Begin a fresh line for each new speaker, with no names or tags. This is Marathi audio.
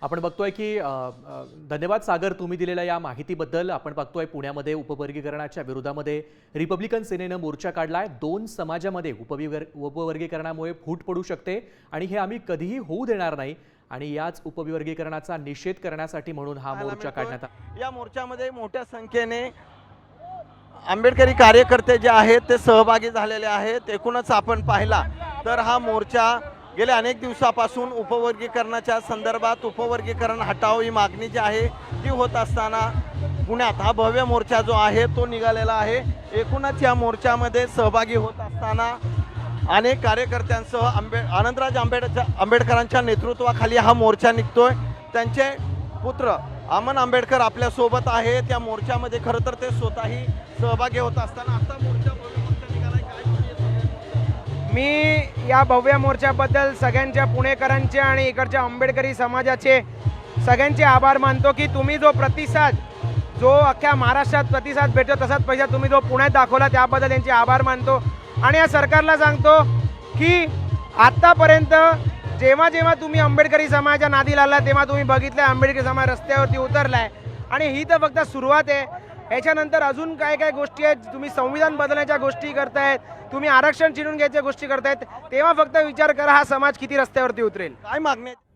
आपण बघतोय की धन्यवाद सागर, तुम्ही दिलेल्या या माहितीबद्दल. आपण बघतोय पुण्यामध्ये उपवर्गीकरणाच्या विरोधामध्ये रिपब्लिकन सेनेनं मोर्चा काढलाय. 2 समाजामध्ये उपवर्गीकरणामुळे फूट पडू शकते आणि हे आम्ही कधीही होऊ देणार नाही आणि याच उपवर्गीकरणाचा निषेध करण्यासाठी म्हणून हा मोर्चा काढण्यात आला.
या मोर्चामध्ये मोठ्या संख्येने आंबेडकरी कार्यकर्ते जे आहेत ते सहभागी झालेले आहेत। एकूणच आपण पाहिला तर हा मोर्चा गेल्या अनेक दिवसापासून उपवर्गीकरणाच्या संदर्भात उपवर्गीकरण हटाव ही मागणी जी आहे ती होत असताना पुण्यात हा भव्य मोर्चा जो आहे तो निघालेला आहे। एकूणच या मोर्चामध्ये सहभागी होत असताना अनेक कार्यकर्त्यांसह आनंदराज आंबेडकरांच्या नेतृत्वाखाली हा मोर्चा निघतोय। त्यांचे पुत्र अमन आंबेडकर आपल्या सोबत आहेत। या मोर्चामध्ये खरं तर ते स्वतःही सहभागी होत असताना आता मोर्चा निघालाय, काय
मी या भव्य मोर्चाबद्दल सगळ्यांच्या पुणेकरांचे आणि इकडच्या आंबेडकरी समाजाचे सगळ्यांचे आभार मानतो की तुम्ही जो प्रतिसाद जो अख्ख्या महाराष्ट्रात प्रतिसाद भेटतो तसाच पैसा तुम्ही जो पुण्यात दाखवला त्याबद्दल त्यांचे आभार मानतो। आणि या सरकारला सांगतो की आत्तापर्यंत जेव्हा जेव्हा तुम्ही आंबेडकरी समाजाच्या नादी लागला तेव्हा तुम्ही बघितलं आंबेडकरी समाज रस्त्यावरती उतरलाय आणि ही तर फक्त सुरुवात आहे। याच्यानंतर अजून काय काय गोष्टी आहेत, तुम्ही संविधान बदलण्याच्या गोष्टी करतायत, तुम्ही आरक्षण चिरून घ्यायच्या गोष्टी करतायत, तेव्हा फक्त विचार करा हा समाज किती रस्त्यावरती उतरेल।
काय मागणी